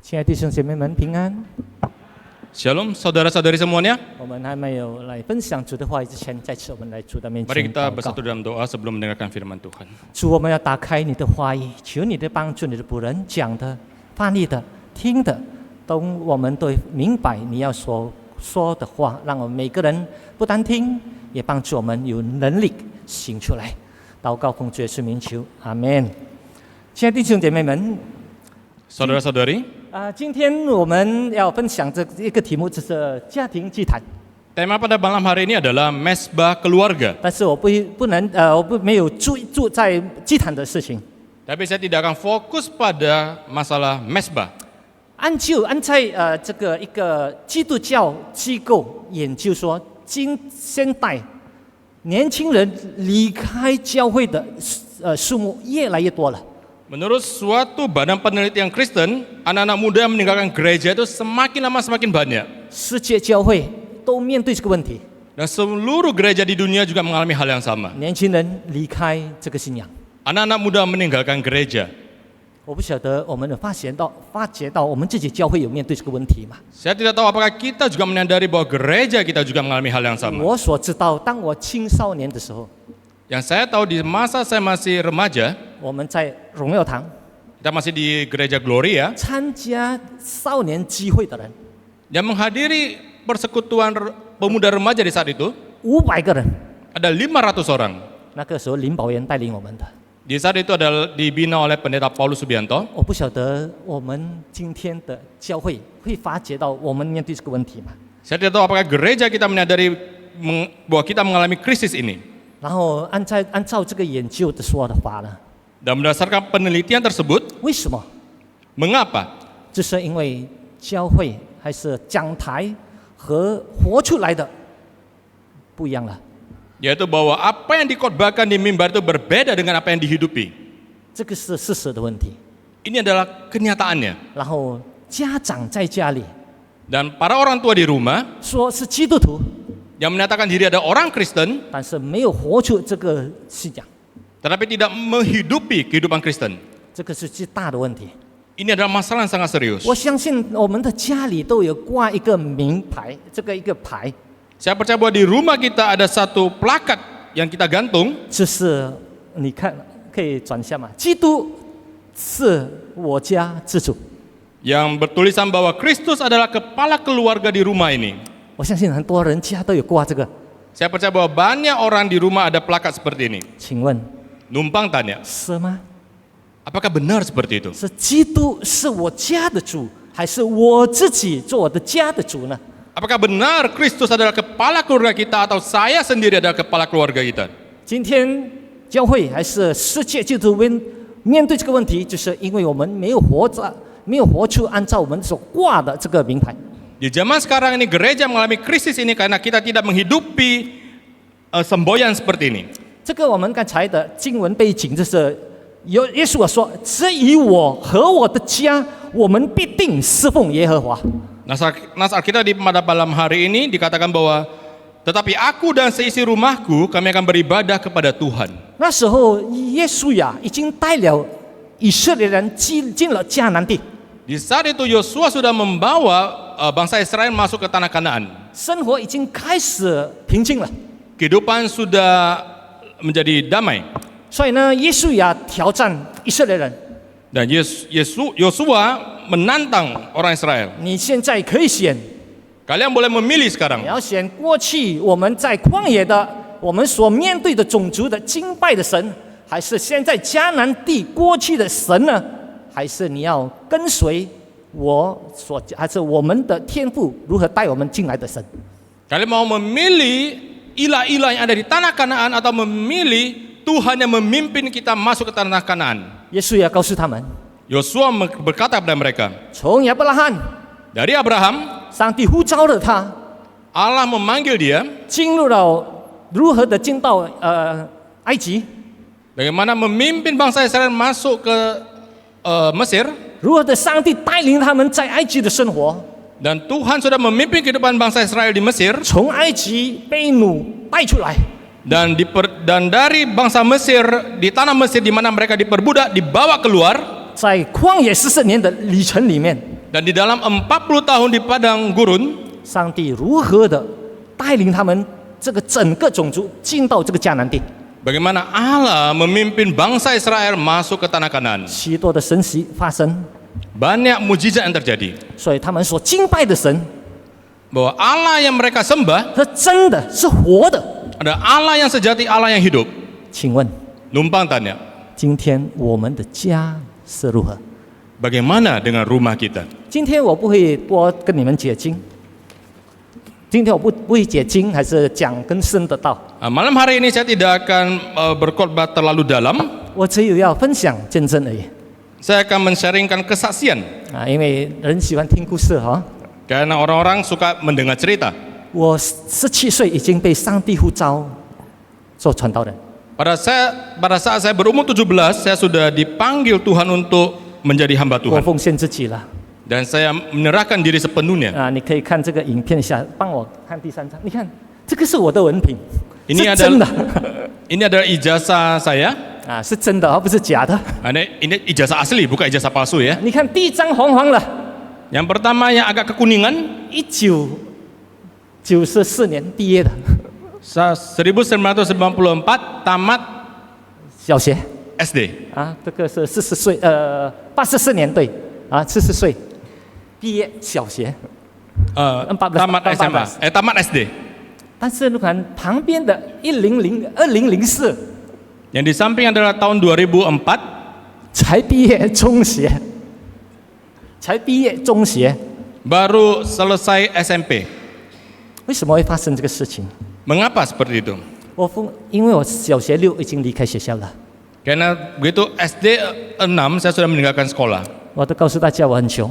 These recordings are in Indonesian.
亲爱的弟兄姐妹们，平安。 Shalom saudara-saudari semuanya. 我们还没有来分享主的话语之前，再次我们来主的面 Mari 前 kita 祷告。 bersatu dalam doa sebelum mendengarkan firman Tuhan. 主，我们要打开你的话语，求你的帮助，你的仆人讲的、翻译的、听的，都我们都明白你要所说的话，让我们每个人不单听，也帮助我们有能力行出来。祷告奉主耶稣名求，阿门。亲爱的弟兄姐妹们， Saudara-saudari, 今天我们要分享这一个题目，就是家庭祭坛。 tema pada malam hari ini adalah mesbah keluarga. 但是我没有注在祭坛的事情。 Tapi saya tidak akan fokus pada masalah mesbah. 按在这个一个基督教机构研究说，现代年轻人离开教会的数目越来越多了。 Menurut suatu badan penelitian Kristen, anak-anak muda yang meninggalkan gereja itu semakin lama semakin banyak. 世界教会都面对这个问题， Dan seluruh gereja di dunia juga mengalami hal yang sama. 年轻人离开这个信仰。 Anak-anak muda meninggalkan gereja. 我不晓得我们有发觉到我们自己教会有面对这个问题吗？ Saya tidak tahu apakah kita juga menyadari bahwa gereja kita juga mengalami hal yang sama. 我所知道，当我青少年的时候， Yang saya tahu di masa saya masih remaja, 我们在荣耀堂 kita masih di gereja Gloria, 参加少年集会的人 yang menghadiri persekutuan pemuda remaja di saat itu 500个人， ada 500 orang. 那个时候林宝元带领我们的。 Di saat itu adalah dibina oleh pendeta Paulus Subianto. 我不晓得我们今天的教会会发觉到我们面对这个问题吗？ Saya tidak tahu apakah gereja kita menyadari bahwa kita mengalami krisis ini. 然后按照这个研究的说的话呢， Dan berdasarkan penelitian tersebut, 为什么？ mengapa? 这是因为教会还是讲台和活出来的不一样了。 Yaitu bahwa apa yang dikhotbahkan di mimbar itu berbeda dengan apa yang dihidupi. 这个是事实的问题。 Ini adalah kenyataannya. 然后家长在家里 Dan para orang tua di rumah 说是基督徒， yang menyatakan diri ada orang Kristen, 但是没有活出这个信仰， tetapi tidak menghidupi kehidupan Kristen. 这个是最大的问题。 Ini adalah masalah yang sangat serius. 我相信我们的家里都有挂一个名牌，这个一个牌， Saya percaya bahwa di rumah kita ada satu plakat yang kita gantung. 这是你看可以转一下吗？基督是我家之主。 Yang bertulisan bahwa Kristus adalah kepala keluarga di rumah ini. 我相信很多人家都有挂这个。 Saya percaya bahwa banyak orang di rumah ada plakat seperti ini. 请问 Numpang tanya, 是吗？ apakah benar seperti itu? 是基督是我家的主，还是我自己做我的家的主呢？ Apakah benar Kristus adalah kepala keluarga kita atau saya sendiri adalah kepala keluarga kita? 今天教会还是世界基督徒面对这个问题，就是因为我们没有活出按照我们所挂的这个名牌。 Di zaman sekarang ini gereja mengalami krisis ini karena kita tidak menghidupi semboyan seperti ini. 这个我们刚才的经文背景就是耶稣说：“至于我和我的家，我们必定侍奉耶和华。” Nas kita pada malam hari ini dikatakan bahwa tetapi aku dan seisi rumahku kami akan beribadah kepada Tuhan. 那时候耶稣呀已经带了以色列人进了迦南地， Di saat itu Yosua sudah membawa bangsa Israel masuk ke tanah Kanaan. 生活已经开始平静了。 Kehidupan sudah menjadi damai. 所以呢，耶稣呀挑战以色列人： Dan Yosua menantang orang Israel. 你现在可以选， Kalian boleh memilih 你 sekarang. 要选过去我们在旷野的我们所面对的种族的敬拜的神，还是现在迦南地过去的神呢？还是你要跟随还是我们的天父如何带我们进来的神？ Kalian mau memilih ilah-ilah yang ada di tanah Kanaan atau memilih Tuhan yang memimpin kita masuk ke tanah Kanaan? 耶稣也告诉他们， Yosua berkata kepada mereka, 从亚伯拉罕， dari Abraham 上帝呼召了他， Allah memanggil dia 进入了如何的进到埃及， bagaimana memimpin bangsa Israel masuk ke Mesir, 如何的上帝带领他们在埃及的生活， dan Tuhan sudah memimpin kehidupan bangsa Israel di Mesir, 从埃及被掳带出来， dan dari bangsa Mesir di tanah Mesir di mana mereka diperbudak dibawa keluar, 在旷野40年的旅程里面， Dan di dalam 40 tahun di padang gurun, 上帝如何的带领他们这个整个种族进到这个迦南地， bagaimana Allah memimpin bangsa Israel masuk ke tanah Kanaan. 许多的神迹发生， Banyak mujizat yang terjadi. 所以他们所敬拜的神 Bahwa Allah yang mereka sembah 是真的是活的。 ada Allah yang sejati, Allah yang hidup. 请问 Numpang tanya, 今天我们的家是如何？ bagaimana dengan rumah kita? 今天我不会多跟你们解经，今天我不会解经，还是讲更深的道。 Malam hari ini saya tidak akan berkhotbah terlalu dalam. 我只有要分享见证而已 Saya akan men-sharingkan kesaksian. 啊，因为人喜欢听故事哈。 Karena orang-orang suka mendengar cerita. 我17岁已经被上帝呼召做传道人， Pada saat saya berumur 17, saya sudah dipanggil Tuhan untuk menjadi hamba 我 Tuhan. 奉献自己了 Dan saya menyerahkan diri sepenuhnya. 啊！你可以看这个影片下，帮我看第3章。你看，这个是我的文凭， Ini 是真的 Ini adalah ijazah saya. 啊，是真的，而不是假的。 Ini ijazah asli, bukan ijazah palsu ya. 你看第1章黄黄的， Yang pertama yang agak kekuningan, 1994年毕业的 1994 tamat 小学 SD. 啊，这个是40岁，84年对啊，40岁毕业小学。 Tamat SMA, tamat SD. 但是你看旁边的2004 Yang di samping adalah tahun 2004, 才毕业中学，才毕业中学， baru selesai SMP. 为什么会发生这个事情？ Mengapa seperti itu? 因为我小学6已经离开学校了， Karena begitu SD 6 saya sudah meninggalkan sekolah. 我都告诉大家我很穷，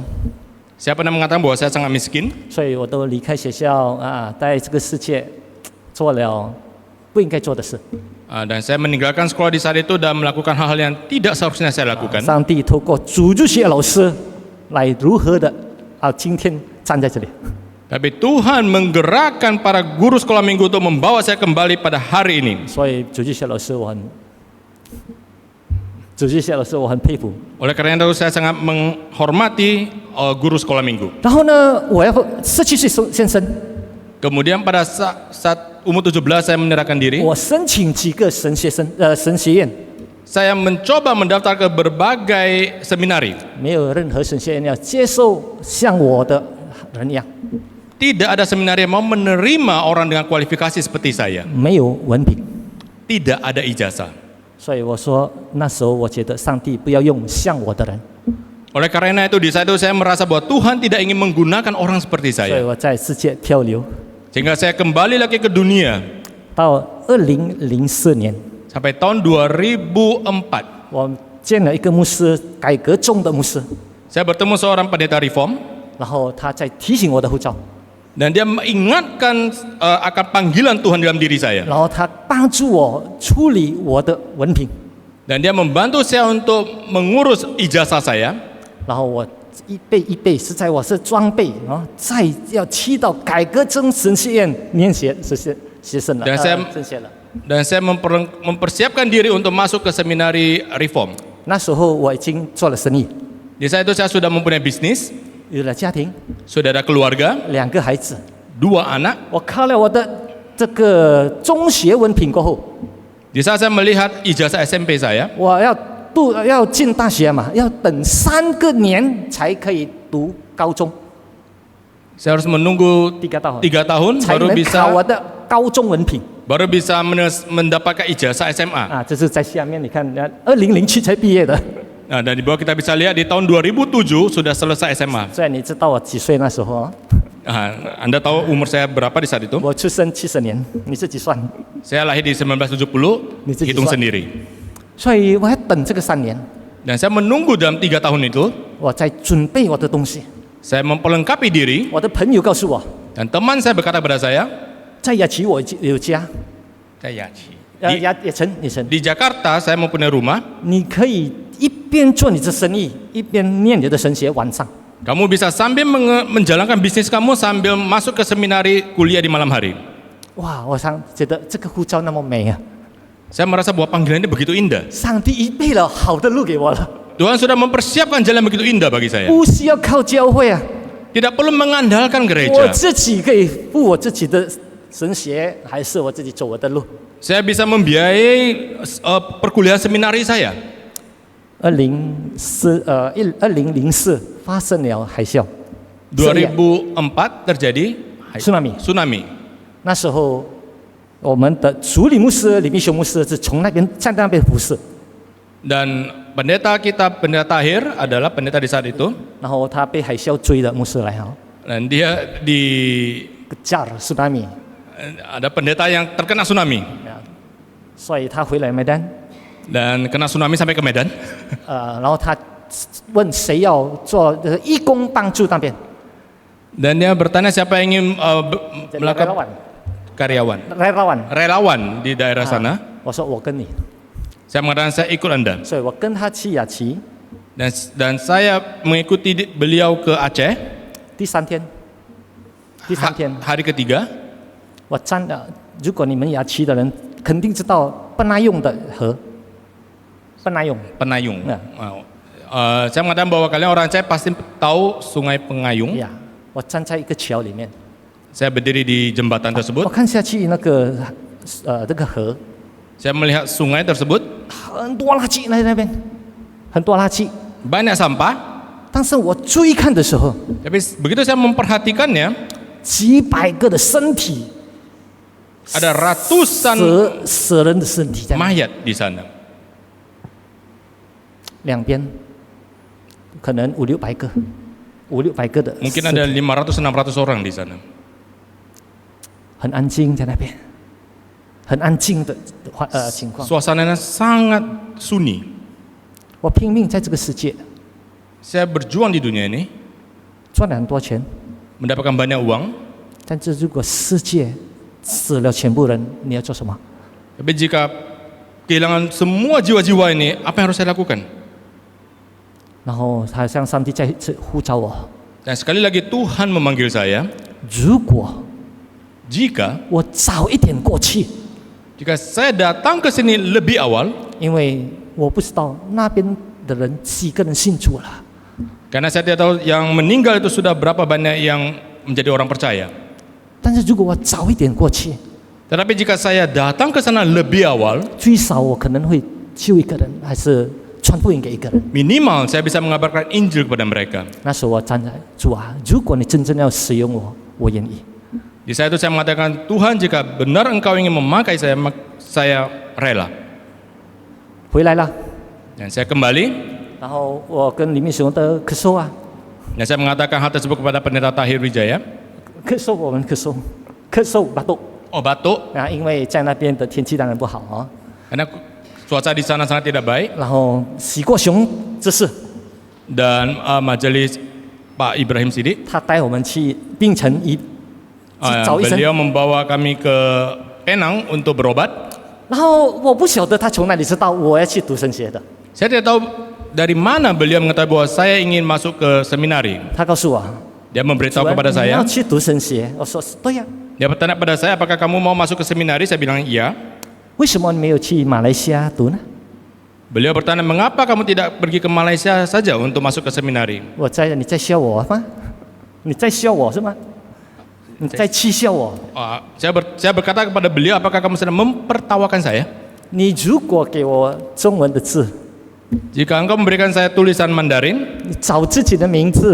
Saya pernah mengatakan bahwa saya sangat miskin. 所以我都离开学校啊，在这个世界做了不应该做的事。 Dan saya meninggalkan sekolah di saat itu dan melakukan hal-hal yang tidak seharusnya saya lakukan. 上帝透过主日学老师来如何的今天站在这里。 Tapi Tuhan menggerakkan para guru sekolah minggu untuk membawa saya kembali pada hari ini. 所以主日学老师我很佩服。 Oleh karena itu saya sangat menghormati guru sekolah minggu. 然后呢，我要17岁先生， Kemudian pada saat umur 17 saya menyerahkan diri. 我申请几个神学院， Saya mencoba mendaftar ke berbagai seminari. 没有任何神学院要接受像我的人一样， Tidak ada seminari yang mau menerima orang dengan kualifikasi seperti saya. 没有文凭。 Tidak ada ijazah. 所以我说那时候我觉得上帝不要用像我的人， Oleh karena itu di saat itu saya merasa bahwa Tuhan tidak ingin menggunakan orang seperti 所以 saya. 我在世界漂流。 Sehingga saya kembali lagi ke dunia 到2004年， sampai tahun 2004. 我见了一个牧师，改革中的牧师， Saya bertemu seorang pendeta reform 然后他在提醒我的护照， dan dia mengingatkan akan panggilan Tuhan dalam diri saya. 然后他帮助我处理我的文凭， Dan dia membantu saya untuk mengurus ijazah saya. 然后我一倍是在我是装备啊，再要去到改革中神学院念学生了， Dan saya 神学了。 dan saya mempersiapkan diri untuk masuk ke seminari reform. 那时候我已经做了生意， Di saat itu saya sudah mempunyai bisnis, 有了家庭sudah ada keluarga, ，2个孩子。 2 anak. 我靠了我的这个中学文凭过后， Di saat saya melihat ijazah SMP saya, 我要进大学嘛，要等3个年才可以读高中， saya harus menunggu 3 tahun tahun 才 baru 能考我 bisa 的高中文凭 mendapatkan ijazah SMA. 啊。这是在下面，你看，2007才毕业的。 Nah, dan di bawah kita bisa lihat di tahun 2007 sudah selesai SMA. 所以你知道我几岁那时候啊？ Anda tahu umur saya berapa di saat itu? 我出生70年，你自己算。 Saya lahir di 1970, Ini jadi hitung soal. sendiri. 所以我要等这个3年， Dan saya menunggu dalam 3 tahun itu, 我在准备我的东西。 saya memperlengkapi diri, 我的朋友告诉我， dan teman saya berkata pada saya, 在雅琪我有家， 也城， di Jakarta saya mempunyai rumah, 你可以一边做你的生意，一边念你的神学，晚上。 kamu bisa sambil menjalankan bisnis kamu sambil masuk ke seminari kuliah di malam hari. 哇，我觉得这个呼召那么美啊！ Saya merasa bahwa panggilan ini begitu indah. 上帝预备了好的路给我了。Tuhan sudah mempersiapkan jalan begitu indah bagi saya. 不需要靠教会啊， Tidak perlu mengandalkan 我 gereja. 自己可以付我自己的神学，还是我自己走我的路。 Saya bisa membiayai perkuliahan seminari saya. 2004发生了海啸， 2004 terjadi tsunami. 那时候我们的主理牧师李明雄牧师是从那边站在那边服侍， Dan pendeta kita, pendeta Tahir adalah pendeta di saat itu. 然后他被海啸追了，牧师来哈， Dan dia di 架了 tsunami， ada pendeta yang terkena tsunami 所以他回来麦丹， dan kena tsunami sampai ke Medan. 然后他问谁要做义工帮助那边， Dan dia bertanya siapa yang ingin relawan melakukan karyawan, relawan di daerah sana. 我说我跟你， Saya mengatakan saya ikut Anda. 所以我跟他去雅琪， Dan saya mengikuti beliau ke Aceh. 第三天， Hari ketiga. 我站了。如果你们雅琪的人肯定知道笨拉用的河，笨拉用， Penayung. Ya. Saya mengatakan bahwa kalian orang Aceh pasti tahu Sungai Pengayung. 呀，我站在一个桥里面， Saya berdiri di jembatan 我 tersebut. 看下去那个这个河， Saya melihat sungai tersebut 很多垃圾在那边，很多垃圾。 banyak sampah. 但是我追看的时候， Tapi begitu saya memperhatikannya, 几百个的身体， ada ratusan 死人的身体在那 mayat di sana. 两边，可能500-600个，500-600个的， Mungkin ada 500-600 orang di sana. 很安静在那边，很安静的情况。 Suasananya sangat sunyi. 我拼命在这个世界 Saya berjuang di dunia ini, 赚了很多钱， mendapatkan banyak uang. 但是如果世界死了全部人，你要做什么？ Tapi jika kehilangan semua jiwa-jiwa ini, apa yang harus saya lakukan? 然后好像上帝在呼召我， Dan sekali lagi Tuhan memanggil saya, 如果 jika 我早一点过去， saya datang ke sini lebih awal, 因为我不知道那边的人几个人信主了。 karena saya tidak tahu yang meninggal itu sudah berapa banyak yang menjadi orang percaya. 但是如果我早一点过去， Tetapi jika saya datang ke sana lebih awal, 最少我可能会救一个人，还是传福音给一个人。 minimal saya bisa mengabarkan Injil kepada mereka. 那时候我站在主啊，如果你真正要使用我，我愿意。 Di saat itu saya mengatakan, Tuhan jika benar engkau ingin memakai saya, saya rela. 回来了， Dan saya kembali, 然后我跟李明雄的咳嗽啊， dan saya mengatakan hal tersebut kepada pendeta Tahir Wijaya. 咳嗽我们咳嗽batuk Oh, batuk, 啊，因为在那边的天气当然不好啊。 karena cuaca di sana sangat tidak baik. 然后洗过熊这事， Dan majelis Pak Ibrahim Sidik, 他带我们去槟城去找医生， beliau membawa kami ke Penang untuk berobat. 然后我不晓得他从哪里知道我要去读神学的， Saya tidak tahu dari mana beliau mengetahui bahwa saya ingin masuk ke seminari. 他告诉我， Dia memberitahu 主啊 kepada 你要 saya. 去读神学，我说对呀、 Dia bertanya pada saya, apakah kamu mau masuk ke seminari? Saya bilang iya. 为什么你没有去马来西亚读呢？ Beliau bertanya, mengapa kamu tidak pergi ke Malaysia saja untuk masuk ke seminari? 你在笑我吗？你在笑我是吗？你在讥笑我？ Saya berkata kepada beliau, apakah kamu sedang mempertawakan saya? 你如果给我中文的字， Jika engkau memberikan saya tulisan Mandarin 你找自己的名字，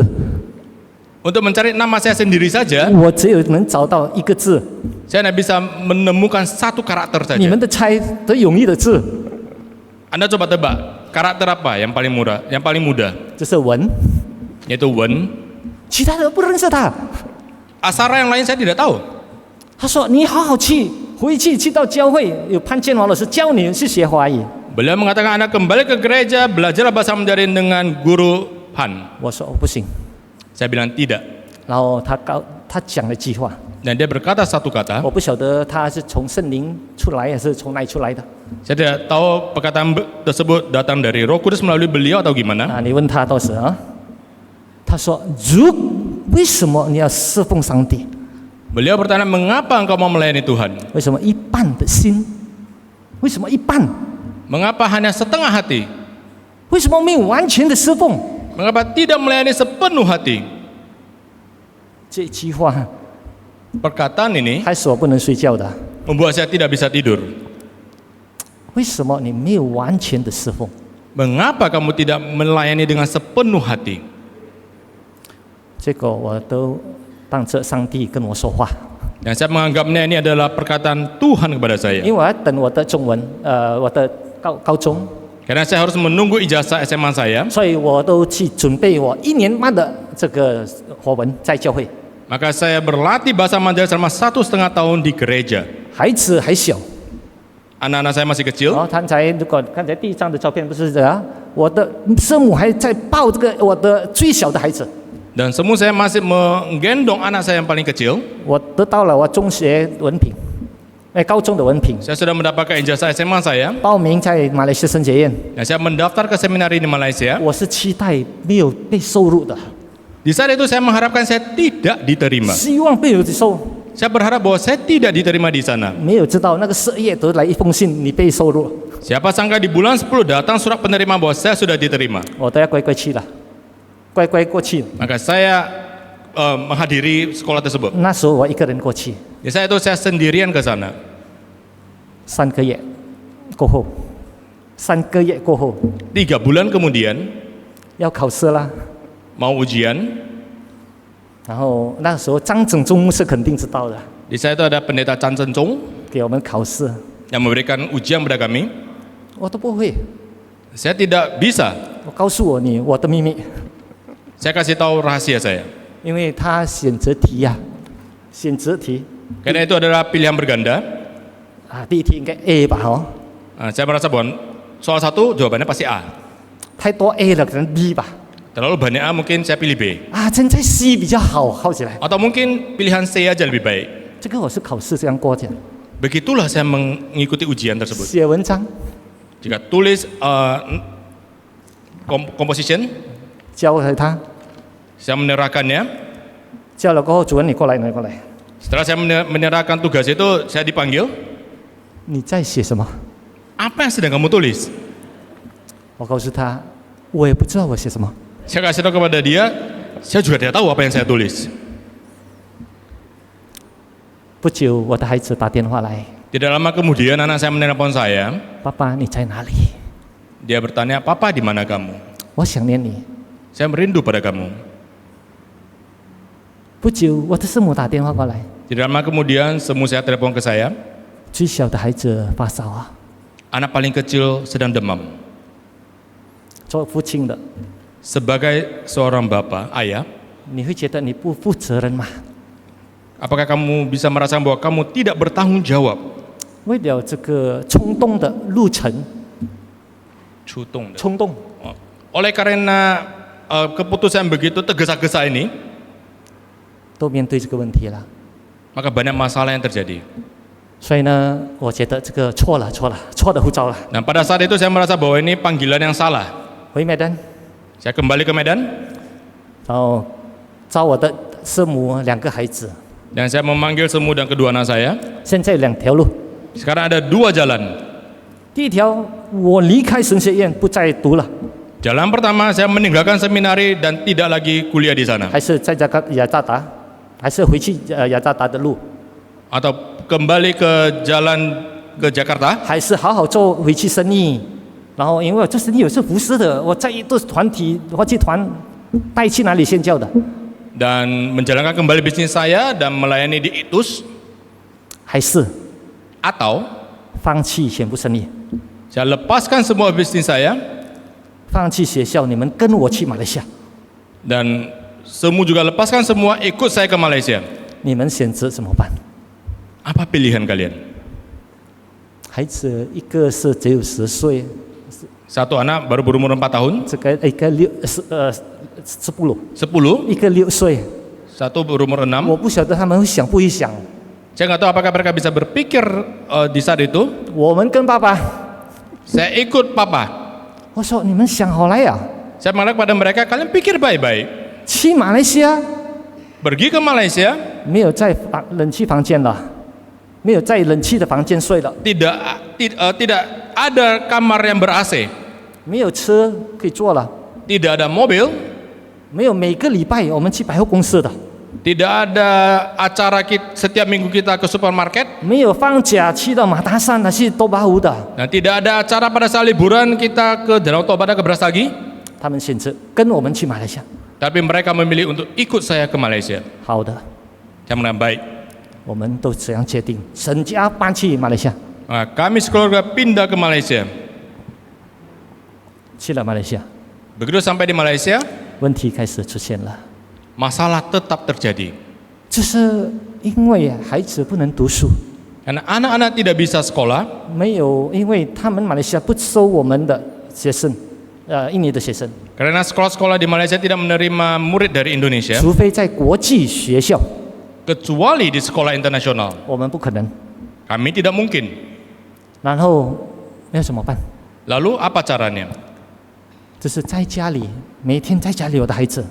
untuk mencari nama saya sendiri saja, 我只有能找到一个字， saya tidak bisa menemukan satu karakter 你 saja. 们的猜的容易的字 Anda coba tebak, karakter apa yang paling murah, yang paling mudah? 就是文， Yaitu Wen. 其他的不认识他。 Asara yang lain saya tidak tahu. 他说你好好去，回去到教会有潘建华老师教你去学华语。 Beliau mengatakan Anda kembali ke gereja, belajarlah bahasa Mandarin dengan guru Han. 我说不行， Saya bilang tidak. 然后他讲了一句话， Dan dia berkata satu kata, 我不晓得他是从圣灵出来还是从哪里出来的 saya tidak tahu perkataan tersebut datang dari Roh Kudus melalui beliau atau gimana. 啊，你问他到时啊。他说为什么你要侍奉上帝？ Beliau bertanya, mengapa engkau mau melayani Tuhan? 为什么一半的心？为什么一半？ Mengapa hanya setengah hati? 为什么没有完全的侍奉？ Mengapa tidak melayani sepenuh hati? 这句话 Perkataan ini 害死我不能睡觉的。 membuat saya tidak bisa tidur. 为什么你没有完全的侍奉？ Mengapa kamu tidak melayani dengan sepenuh hati? 结果我都当着上帝跟我说话， Dan saya menganggapnya ini adalah perkataan Tuhan kepada 因 saya. 为我要等我的中文，我的高中， Karena saya harus menunggu ijazah SMA saya, 所以我都去准备我1年半的这个活文在教会。 maka saya berlatih bahasa Mandarin selama 1,5 tahun di gereja. 孩子还小， Anak-anak saya masih kecil. 如果刚才第一张的照片不是这样，我的圣母还在抱这个我的最小的孩子。 Dan semua saya masih menggendong anak saya yang paling kecil. 我得到了我中学文凭，高中的文凭， Saya sudah mendapatkan ijazah SMA saya. 报名在马来西亚神学院。 Dan saya mendaftar ke seminari di Malaysia. 我是期待没有被收入的， Di saat itu saya mengharapkan saya tidak diterima. 希望被有收， Saya berharap bahwa saya tidak diterima di sana. 没有知道那个12月得来一封信，你被收入， Siapa sangka di bulan 10 datang surat penerima bahwa saya sudah diterima. 我都要乖乖去了，乖乖过去。 Maka saya menghadiri sekolah tersebut. 那时候我一个人过去， Di saat itu saya sendirian ke sana. 3个月过后，3个月过后 3 bulan kemudian 要考试啦， mau ujian. 然后那时候张整中牧师肯定知道的， Di saat itu ada pendeta Chan Chen Chung 给我们考试， yang memberikan ujian pada kami. 我都不会。 Saya tidak bisa. 我告诉我的秘密， Saya kasih tahu rahasia saya. 因为他选择题呀、选择题 Karena itu adalah pilihan berganda. 第一题应该 A 吧哦， Saya merasa bahwa soal 1 jawabannya pasti A. 太多 A 了，可能 B 吧。 Terlalu banyak A, mungkin saya pilih B. 现在 C 比较好起来。 Atau mungkin pilihan C aja lebih baik. 这个我是考试这样过的， Begitulah saya mengikuti ujian tersebut. 写文章 Jika tulis composition, 交给他， saya menyerahkannya. 交了过后，主任你过来，你过来， Setelah saya menyerahkan tugas itu, saya dipanggil. 你在写什么？ Apa yang sedang kamu tulis? 我告诉他，我也不知道我写什么。 Saya kasih tahu kepada dia, saya juga tidak tahu apa yang saya tulis. 不久，我的孩子打电话来， Tidak lama kemudian anak saya menelpon saya. 爸爸你在哪里？ Dia bertanya, "Papa, di mana kamu?" 我想念你。 Saya merindu pada kamu. 不久，我的师母打电话过来， Tidak lama kemudian, semua saya telepon ke saya. 最小的孩子发烧啊， Anak paling kecil sedang demam. 做父亲的， Sebagai seorang bapak, ayah, 你会觉得你不负责任吗？ apakah kamu bisa merasakan bahwa kamu tidak bertanggung jawab? 为了这个冲动的路程， Cutung. 冲动， Oleh karena keputusan begitu tergesa-gesa ini, 都面对这个问题了。 maka banyak masalah yang terjadi. 所以呢，我觉得这个错了的护照了。 Dan pada saat itu saya merasa bahwa ini panggilan yang salah. 回Medan， Saya kembali ke Medan 然后找我的师母2个孩子， dan saya memanggil semua dan kedua anak saya. 现在2条路。 Sekarang ada 2 jalan. 第一条，我离开神学院不再读了， Jalan pertama, saya meninggalkan seminari dan tidak lagi kuliah di sana. 还是在雅加达，还是回去雅加达的路， Atau kembali ke jalan ke Jakarta. 还是好好做回去生意。然后因为我做生意有时候服侍的，我在一个团体或集团带去哪里宣教的， Dan menjalankan kembali bisnis saya dan melayani di ITUS. 还是 Atau 放弃全部生意， saya lepaskan semua bisnis saya 放弃学校，你们跟我去马来西亚， dan semua juga lepaskan semua ikut saya ke Malaysia. 你们选择怎么办？ Apa pilihan kalian? 孩子一个是只有10岁， Satu anak baru berumur 4 tahun, 这个一个10， 10, 一个6岁， satu berumur 6. 我不晓得他们会想不会想。 Saya nggak tahu apakah mereka bisa berpikir di saat itu. 我们跟爸爸， Saya ikut papa. 我说你们想好了呀， Saya mengatakan kepada mereka, kalian pikir baik-baik. 去马来西亚 Pergi ke Malaysia, 没有在冷气房间了，没有在冷气的房间睡了， tidak ada kamar yang ber-AC. 没有车可以坐了， tidak ada mobil, 没有每个礼拜我们去百货公司的， tidak ada acara setiap minggu kita ke supermarket, 没有放假去到马达山去多巴湖的， dan tidak ada acara pada saat liburan kita ke Danau Toba dan ke Brastagi. 他们选择跟我们去马来西亚。 Tapi mereka memilih untuk ikut saya ke Malaysia. 好的， Saya menang baik. 我们都这样决定，全家搬去马来西亚。 Nah, kami sekeluarga pindah ke Malaysia. 去了马来西亚， Begitu sampai di Malaysia, 问题开始出现了， masalah tetap terjadi. 就是因为孩子不能读书， Karena anak-anak tidak bisa sekolah, 没有，因为他们马来西亚不收我们的学生，印尼的学生， karena sekolah-sekolah di Malaysia tidak menerima murid dari Indonesia, 除非在国际学校， kecuali di sekolah internasional. 我们不可能。 Kami tidak mungkin. 然后要怎么办？ Lalu apa caranya? 就是在家里，每天在家里，我的孩子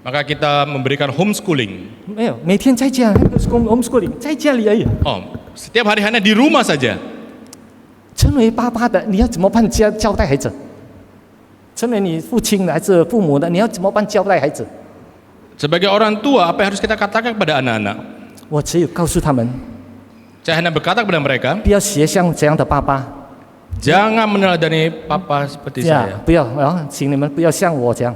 Maka kita memberikan homeschooling. 没有，每天在家 homeschooling， 在家里而已。 Oh, setiap hari hanya di rumah saja. 成为爸爸的，你要怎么办交代孩子？成为你父亲的还是父母的，你要怎么办交代孩子？ Sebagai orang tua, apa yang harus kita katakan kepada anak-anak? 我只有告诉他们， Saya hanya berkata kepada mereka, 不要学像这样的爸爸， jangan meneladani papa seperti 这样 saya. 不要啊，请你们不要像我这样。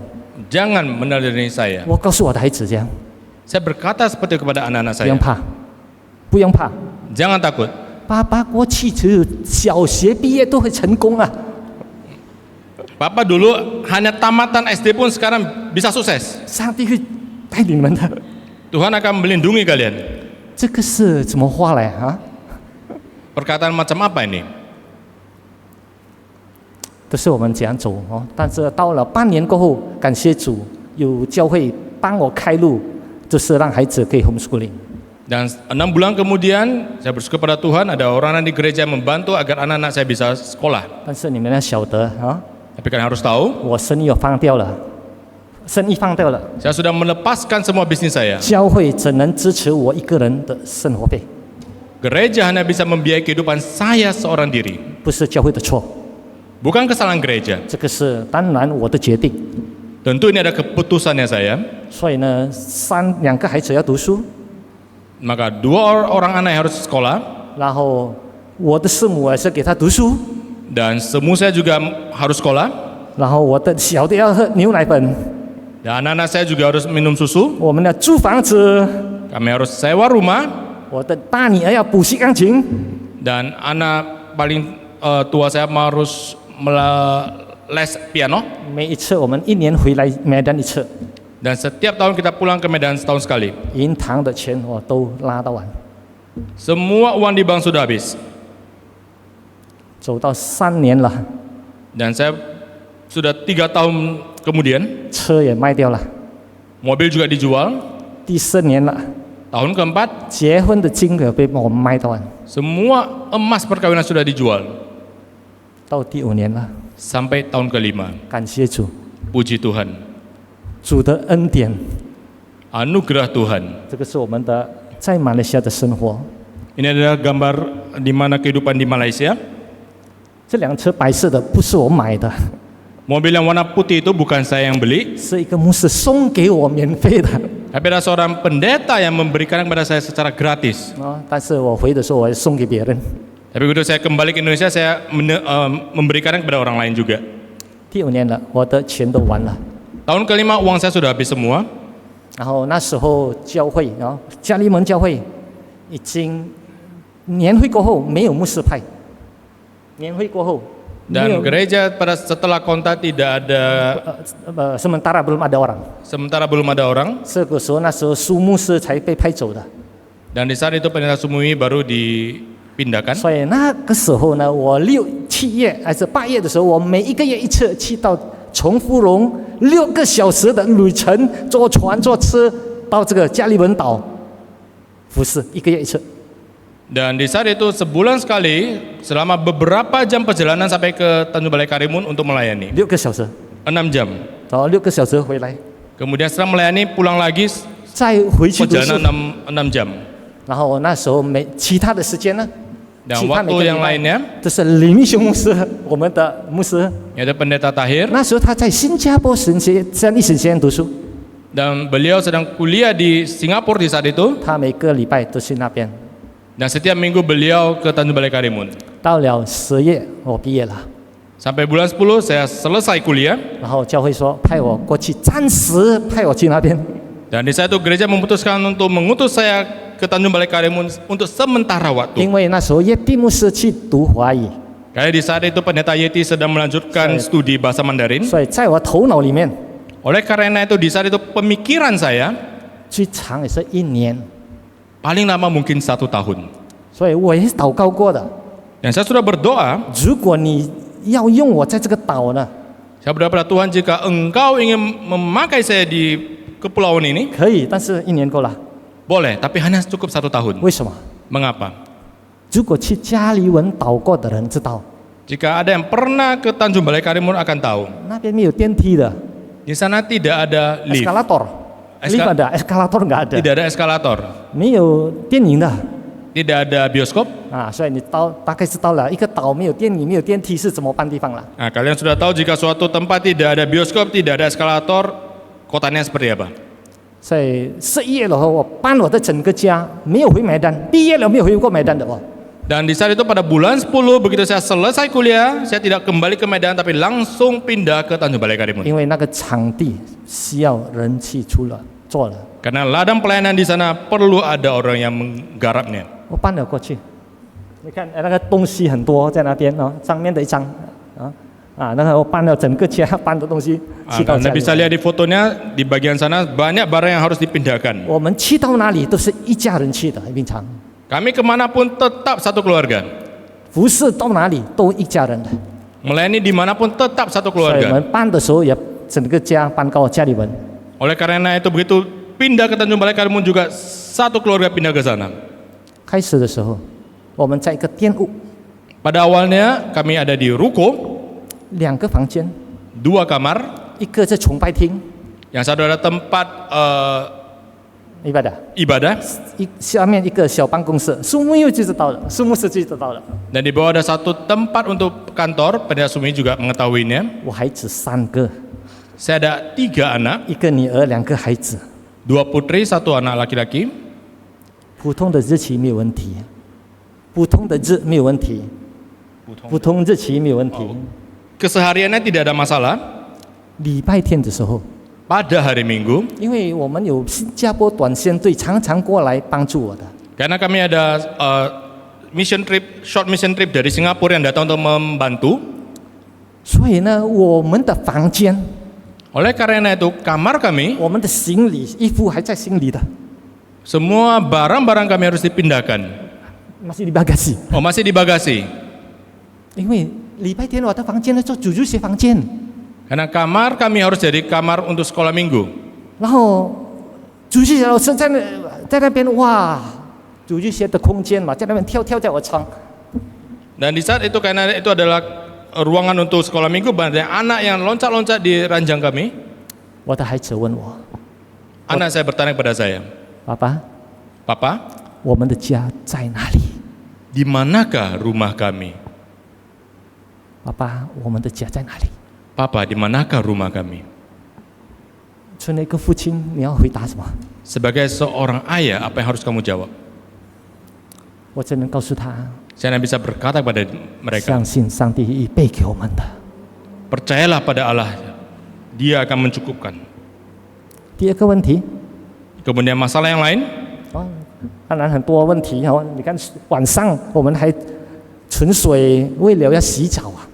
Jangan meneladani saya. 我告诉我的孩子这样， Saya berkata seperti itu kepada anak-anak 不用 saya. 怕，不用怕， Jangan takut. 爸爸过去只有小学毕业都会成功啊。 Papa dulu hanya tamatan SD pun sekarang bisa sukses. 上帝会带领你们的， Tuhan akan melindungi kalian. 这个是怎么话来啊？ Perkataan macam apa ini? 都是我们这样走哦。但是到了半年过后，感谢主，有教会帮我开路，就是让孩子可以 homeschooling。 Dan 6 bulan kemudian saya bersyukur pada Tuhan ada orang-orang di gereja yang membantu agar anak-anak saya bisa sekolah. 但是你们要晓得啊， Tapi kalian harus tahu, 我生意放掉了，生意放掉了， saya sudah melepaskan semua bisnis saya. 教会只能支持我一个人的生活费， Gereja hanya bisa membiayai kehidupan saya seorang diri. 不是教会的错， Bukan kesalahan gereja. 这个是当然我的决定。 Tentu ini ada keputusannya saya. 所以呢，两个孩子要读书， Maka 2 orang anak yang harus sekolah 然后我的师母也是给他读书， dan semua saya juga harus sekolah 然后我的小的要喝牛奶粉， dan anak-anak saya juga harus minum susu. 我们要租房子， Kami harus sewa rumah 我的大女儿要补习钢琴， dan anak paling tua saya harus les piano 每一次我们1年回来Medan一次， dan setiap tahun kita pulang ke Medan setahun sekali. 银行的钱我都拉到完， Semua uang di bank sudah habis 走到3年了， dan saya sudah 3 tahun kemudian 车也卖掉了， mobil juga dijual. 第4年了， Tahun keempat 结婚的金额被我们卖到完， semua emas perkawinan sudah dijual 到第5年了， sampai tahun ke-5. 感谢主， Puji Tuhan, 主的恩典， anugerah Tuhan. 这个是我们的在马来西亚的生活。 Ini adalah gambar di mana kehidupan di Malaysia. 这辆车白色的不是我买的， Mobil yang warna putih itu bukan saya yang beli, 是一个牧师送给我免费的。 tapi ada seorang pendeta yang memberikan kepada saya secara gratis. 但是我回的时候我也送给别人。 Tapi begitu saya kembali ke Indonesia, saya memberikannya kepada orang lain juga. 第5年了，我的钱都完了。 Tahun ke-5 uang saya sudah habis semua. 然后那时候教会，然后加利门教会已经年会过后没有牧师派，年会过后没 Dan 有 gereja pada setelah kontak tidak ada, sementara belum ada orang。 sementara belum ada orang. 这个时候那时候苏牧师才被派走的， Dan di saat itu pendeta Sumui baru dipindahkan. 所以那个时候呢，我6、7月还是8月的时候，我每一个月一次去到从芙蓉6个小时的旅程，坐船坐车到这个加利门岛服侍，1个月一次。 Dan di saat itu sebulan sekali selama beberapa jam perjalanan sampai ke Tanjung Balai Karimun untuk melayani. 6个小时， 6 jam. 然后6个小时回来， Kemudian setelah melayani pulang lagi 再回去读书 perjalanan 6 jam. 然后那时候其他的时间呢， Dan 其他每 waktu 个礼 yang 拜 lainnya 这是李明雄牧师，我们的牧师。 ada pendeta Tahir 那时候他在新加坡神学历史学院读书， dan beliau sedang kuliah di Singapura di saat itu 他每个礼拜都去那边。 dan setiap minggu beliau ke Tanjung Balai Karimun. 到了10月，我毕业了， Sampai bulan 10 saya selesai kuliah 然后教会说派我过去，暂时派我去那边。 dan di saat itu gereja memutuskan untuk mengutus saya ke Tanjung Balai Karimun untuk sementara 因 waktu. 为那时候叶蒂牧师去读华语， Karena di saat itu pendeta Yeti sedang melanjutkan studi bahasa Mandarin. 所以在我头脑里面 Oleh karena itu di saat itu pemikiran saya 最长也是1年， paling lama mungkin 1 tahun. 所以我也是祷告过的。 Dan saya sudah berdoa, 如果你要用我在这个岛呢， saya berdoa pada Tuhan jika engkau ingin memakai saya di kepulauan ini, 可以，但是1年够了。 boleh, tapi hanya cukup 1 tahun. 为什么？ Mengapa? 如果去加利文岛过的人知道， Jika ada yang pernah ke Tanjung Balai Karimun akan tahu, 那边没有电梯的 di sana tidak ada lift, ，eskalator， lift ada eskalator nggak ada， tidak ada eskalator, 没有电影的 tidak ada bioskop. 啊，所以你大概知道了一个岛没有电影、没有电梯是怎么办地方了。 Nah, kalian sudah tahu jika suatu tempat tidak ada bioskop, tidak ada eskalator, kotanya seperti apa? 所以11月的时候，我搬我的整个家，没有回买单，毕业了没有回过买单的哦。 Dan di saat itu pada bulan 10 begitu saya selesai kuliah, saya tidak kembali ke Medan tapi langsung pindah ke Tanjung Balai Karimun. 因为那个场地需要人去出了做了， Karena ladang pelayanan di sana perlu ada orang yang menggarapnya. 我搬了过去。你看，那个东西很多在那边哦，上面的一张那个我搬了整个家搬的东西去到 Anda 家里。 bisa lihat di fotonya di bagian sana banyak barang yang harus dipindahkan. 我们去到哪里都是一家人去的，平常 Kami kemanapun tetap satu keluarga. 服侍到哪里都一家人的。 Melayani dimanapun tetap satu 所以我 keluarga. 们搬的时候也整个家搬到加利文。 Oleh karena itu begitu pindah ke Tanjung Balai Karimun juga satu keluarga pindah ke sana. 开始的时候，我们在一个店屋， Pada awalnya kami ada di ruko, 2个房间， 2 kamar, 一个是崇拜厅， yang satu ada tempat 明白的。 ibadah 下面一个小办公室，树木又就知道了，树木是就知道了。 dan di bawah ada satu tempat untuk kantor. Pendeta Sumi juga mengetahuinya. 我孩子3个， Saya ada 3 anak, 一个女儿，2个孩子。 2 putri, 1 anak laki-laki. 普通的日期没有问题，普通的日没有问题，普通日期没有问题。 Kesehariannya tidak ada masalah. 礼拜天的时候， Pada hari Minggu, 因为我们有新加坡短宣队常常过来帮助我的， karena kami ada short mission trip dari Singapura yang datang untuk membantu. 所以呢，我们的房间， Oleh karena itu, kamar kami, 我们的行李、衣服还在行李的， semua barang-barang kami harus dipindahkan. masih di bagasi。 Oh, masih di bagasi. 因为礼拜天我的房间呢做主日学房间， Karena kamar kami harus jadi kamar untuk sekolah minggu. 然后主日学老师在那边哇，主日学的空间嘛，在那边跳在我床。 Dan di saat itu karena itu adalah ruangan untuk sekolah minggu, banyak anak yang loncat-loncat di ranjang kami. 我的孩子问我， Anak saya bertanya kepada saya, 爸爸， Papa, 我们的家在哪里？ di manakah rumah kami? 爸爸，我们的家在哪里？ Papa, di manakah rumah kami? 作为一个父亲，你要回答什么？ Sebagai seorang ayah, apa yang harus kamu jawab? 我只能告诉他， Saya bisa berkata kepada mereka, 相信上帝预备给我们的。 percayalah pada Allah, Dia akan mencukupkan. 第二个问题， Kemudian masalah yang lain, 当然很多问题哦。你看晚上我们还存水，为了要洗澡啊。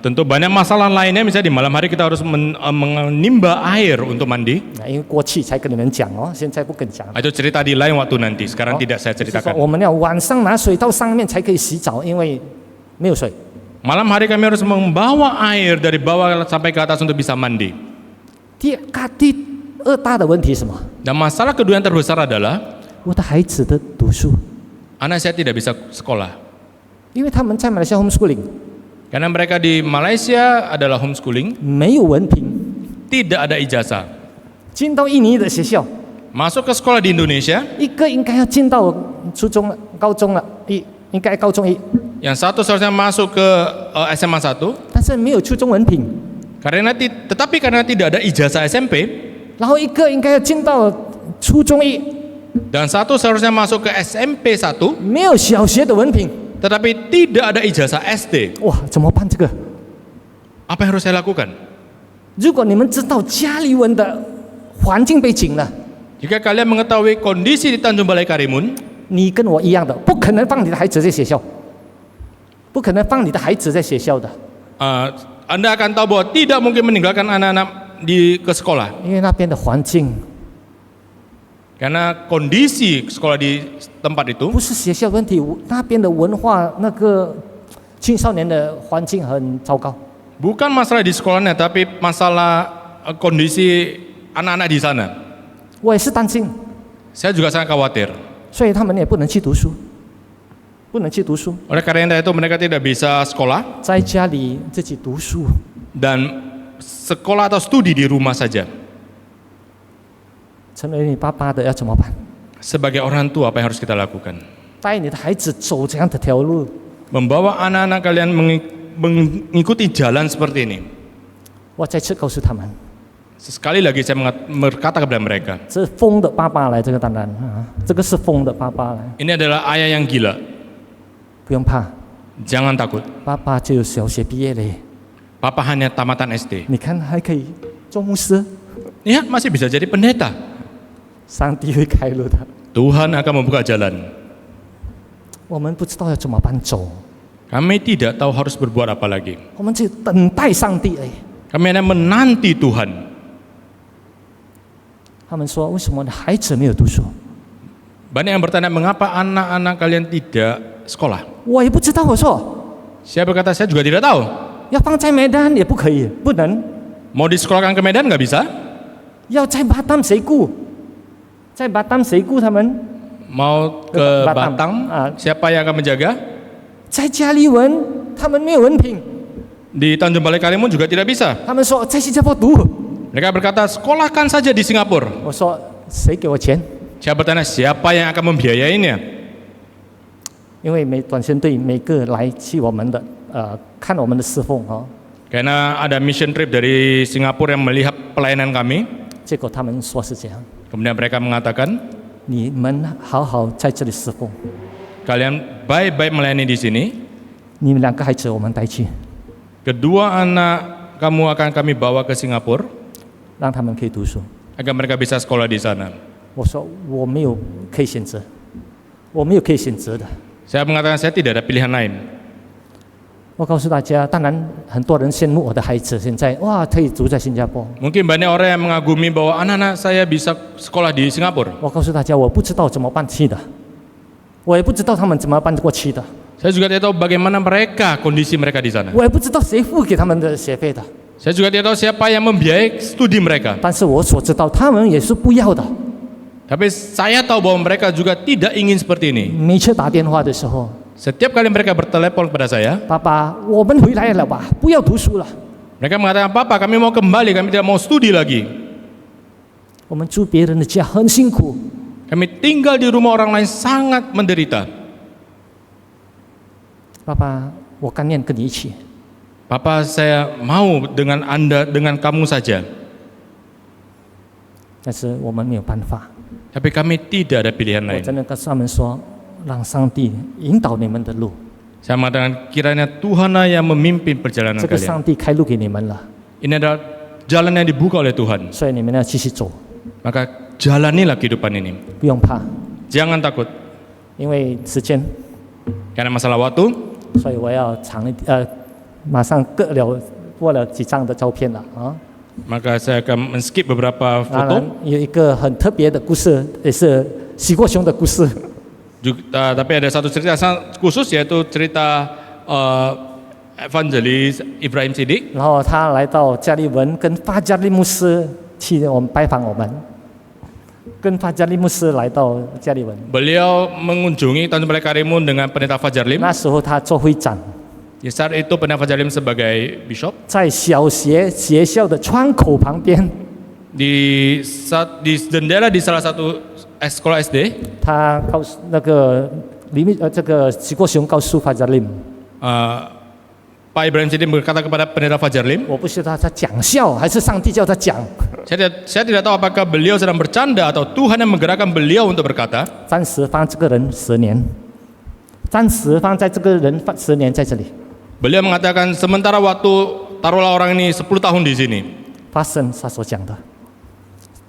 tentu banyak masalah lainnya. Misalnya di malam hari kita harus menimba air untuk mandi. 因为过去才跟你们讲哦，现在不跟讲。 Itu cerita di lain waktu nanti. Sekarang tidak saya 就是说 ceritakan. 我们要晚上拿水到上面才可以洗澡，因为没有水。 Malam hari kami harus membawa air dari bawah sampai ke atas untuk bisa mandi. 第二大的问题是什么？ Dan masalah kedua yang terbesar adalah 我的孩子的读书， anak saya tidak bisa sekolah. 因为他们在马来西亚 homeschooling， Karena mereka di Malaysia adalah homeschooling, 没有文凭， tidak ada ijazah. 进到印尼的学校， Masuk ke sekolah di Indonesia, 一个应该要进到初中了、高中了，应该高中一， Yang satu seharusnya masuk ke SMA 1, 但是没有初中文凭， tetapi karena tidak ada ijazah SMP, 然后一个应该要进到初中一， dan satu seharusnya masuk ke SMP 1, 没有小学的文凭， tetapi tidak ada ijazah SD. 哇，怎么办这个？ Apa yang harus saya lakukan? 如果你们知道家里文的环境背景了， Jika kalian mengetahui kondisi di Tanjung Balai Karimun, 你跟我一样的，不可能放你的孩子在学校，不可能放你的孩子在学校的， Anda akan tahu bahwa tidak mungkin meninggalkan anak-anak ke sekolah. 因为那边的环境 Karena kondisi sekolah di tempat itu 不是学校问题，那边的文化那个青少年的环境很糟糕。 bukan masalah di sekolahnya, tapi masalah kondisi anak-anak di sana. 我也是担心， Saya juga sangat khawatir. 所以他们也不能去读书，不能去读书， Oleh karena itu mereka tidak bisa sekolah 在家里自己读书。 dan sekolah atau studi di rumah saja. 成为你爸爸的要怎么办？ Sebagai orang tua, apa yang harus kita lakukan? 带你的孩子走这样的条路， Membawa anak-anak kalian mengikuti jalan seperti ini. 我再次告诉他们， Sekali lagi saya berkata kepada mereka, 这是疯的爸爸来，这个当然啊，这个是疯的爸爸来， ini adalah ayah yang gila. 不用怕， Jangan takut. 爸爸就有小学毕业嘞， Papa hanya tamatan SD. 你看还可以做牧师， Ya, masih bisa jadi pendeta. 上帝会开路的。 Tuhan akan membuka jalan. 我们不知道要怎么办走， Kami tidak tahu harus berbuat apa lagi. 我们就等待上帝哎。 Kami hanya menanti Tuhan. 他们说：“为什么你孩子没有读书 Banyak yang bertanya, mengapa anak-anak kalian tidak sekolah?？” 我也不知道。我说 Saya berkata, saya juga tidak tahu. 要放在梅丹也不可以，不能。 Mau disekolahkan ke Medan nggak bisa? 要在巴丹谁顾？在巴丹谁顾他们？ Mau ke Batam. Batam, siapa yang akan menjaga? 在家里文，他们没有文凭。 Di Tanjung Balai Karimun juga tidak bisa. 他们说在新加坡读。 Mereka berkata, sekolahkan saja di Singapura. 我说谁给我钱？ Saya bertanya, siapa yang akan membiayainya? 因为短宣队每个来去我们的看我们的侍奉哦， Karena ada mission trip dari Singapura yang melihat pelayanan kami. 结果他们说是这样， Kemudian mereka mengatakan, 你们好好在这里侍奉， kalian baik-baik melayani di sini. 你们两个孩子我们带去， Kedua anak kamu akan kami bawa ke Singapura 让他们可以读书。 agar mereka bisa sekolah di sana. 我说我没有可以选择，我没有可以选择的。 Saya mengatakan saya tidak ada pilihan lain. 我告诉大家，当然很多人羡慕我的孩子，现在哇可以读在新加坡。 Mungkin banyak orang yang mengagumi bahwa anak-anak saya bisa sekolah di Singapura. 我告诉大家，我不知道怎么办去的，我也不知道他们怎么办过去的， Saya juga tidak tahu bagaimana kondisi mereka di sana. 我也不知道谁付给他们的学费的。 Saya juga tidak tahu siapa yang membiayai studi mereka. 但是我所知道，他们也是不要的。 Tapi saya tahu bahwa mereka juga tidak ingin seperti ini. 每次打电话的时候， Setiap kali mereka bertelepon kepada saya, 爸爸，我们回来了吧，不要读书了。 mereka mengatakan, Papa, kami mau kembali, kami tidak mau studi lagi. 我们住别人的家很辛苦， Kami tinggal di rumah orang lain sangat menderita. 爸爸，我甘愿跟你一起。 Papa, saya mau dengan Anda, dengan kamu saja. 但是我们没有办法， Tapi kami tidak ada pilihan 我 lain. 真的跟他们说，让上帝引导你们的路， Saya mengatakan, kiranya Tuhanlah yang memimpin perjalanan 这个 kalian. 上帝开路给你们了， Ini adalah jalan yang dibuka oleh Tuhan. 所以你们要继续走， Maka jalanilah kehidupan ini. 不用怕， Jangan takut. 因为时间， Karena masalah waktu, 所以我要马上过了几张的照片了啊。 maka saya akan men-skip beberapa 当然 foto. 有一个很特别的故事，也是洗过胸的故事。 Tapi ada satu cerita khusus, yaitu cerita evangelis Ibrahim Siddiq. 然后他来到加利文，跟法加利牧师去拜访我们，跟法加利牧师来到加利文。 Beliau mengunjungi Tanjung Balai Karimun dengan pendeta Fajar Lim. 那时候他做会长， Di saat itu pendeta Fajar Lim sebagai bishop. 在学校的窗口旁边， Di jendela di salah satu sekolah SD, 他告诉那个这个许国雄告诉法加林， Pak Ibrahim Sidin berkata kepada Pendeta Fajar Lim, 我不知道他讲笑还是上帝叫他讲。 saya tidak tahu apakah beliau sedang bercanda atau Tuhan yang menggerakkan beliau untuk berkata. 暂时放这个人10年，暂时放在这个人10年在这里。 Beliau mengatakan sementara waktu taruhlah orang ini 10 tahun di sini. 发生他所讲的，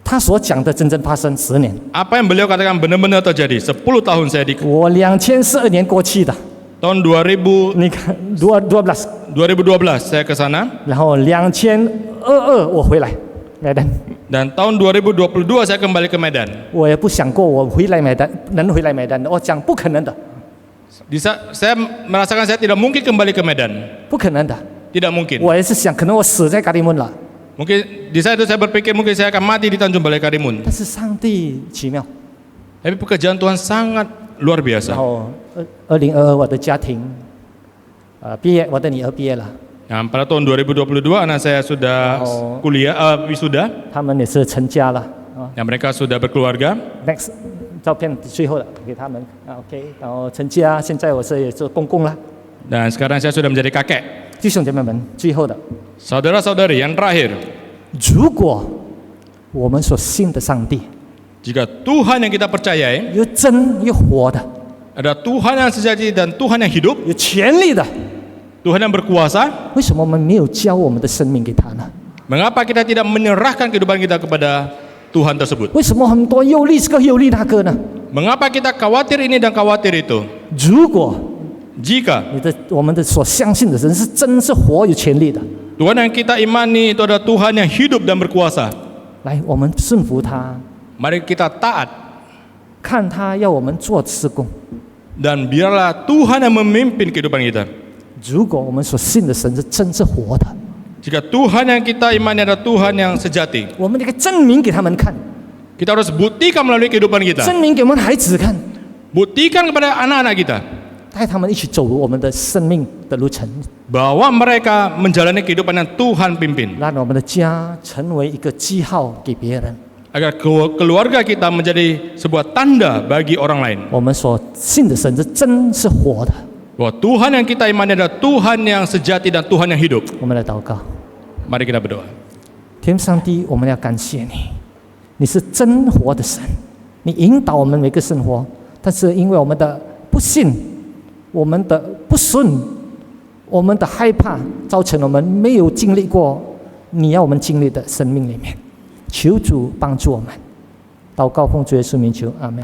他所讲的真正发生10年。 Apa yang beliau katakan benar-benar terjadi. 10 tahun saya di 我2012年过去的， tahun 2000, 你看2012， 2012 saya ke sana 然后2022我回来Medan， dan tahun 2022 saya kembali ke Medan. 我也不想过我回来Medan能回来Medan的，我讲不可能的， Saya merasakan saya tidak mungkin kembali ke Medan. 不可能的。 Tidak mungkin. 我也是想，可能我死在Karimun了， Mungkin di saat itu saya berpikir mungkin saya akan mati di Tanjung Balai Karimun. 但是上帝奇妙。 Tapi pekerjaan Tuhan sangat luar 然 biasa. 后2022我的家庭，毕业，我的女儿毕业了， Nah, pada tahun 2022 anak saya sudah Oh. kuliah wisuda. 他们也是成家了啊。 Nah, mereka sudah berkeluarga. Next 照片最后的给他们啊 ，OK， 然后成家，现在我是也做公公了。 Dan sekarang saya sudah menjadi kakek. 弟兄姐妹们，最后的， Saudara-saudari yang terakhir, 如果我们所信的上帝 jika Tuhan yang kita percayai 有真有活的， ada Tuhan yang sejati dan Tuhan yang hidup, 有权利的， Tuhan yang berkuasa, 为什么我们没有交我们的生命给他呢？ mengapa kita tidak menyerahkan kehidupan kita kepada Tuhan tersebut? 为什么很多忧虑这个忧虑那个呢？ Mengapa kita khawatir ini dan khawatir itu? 如果 Jika 我们的所相信的人是真是活有权利的， Tuhan yang kita imani itu adalah Tuhan yang hidup dan berkuasa, 来，我们顺服他， mari kita taat 看他要我们做事工。 dan biarlah Tuhan yang memimpin kehidupan kita. 如果我们所信的神是真是活的， Jika Tuhan yang kita imani adalah Tuhan yang sejati, 我们应该证明给他们看， kita harus buktikan melalui kehidupan kita. 证明给我们孩子看， Buktikan kepada anak-anak kita 带他们一起走入我们的生命的路程， bahwa mereka menjalani kehidupan yang Tuhan pimpin, 让我们的家成为一个记号给别人。 agar keluarga kita menjadi sebuah tanda bagi orang lain 我们所信的神是真是活的。 bahwa Tuhan yang kita imani adalah Tuhan yang sejati dan Tuhan yang hidup. 我们来祷告， Mari kita berdoa. 天父上帝，我们要感谢你，你是真活的神，你引导我们每个生活，但是因为我们的不信，我们的不顺，我们的害怕，造成我们没有经历过你要我们经历的生命里面。求主帮助我们，祷告奉主耶稣名求，阿门。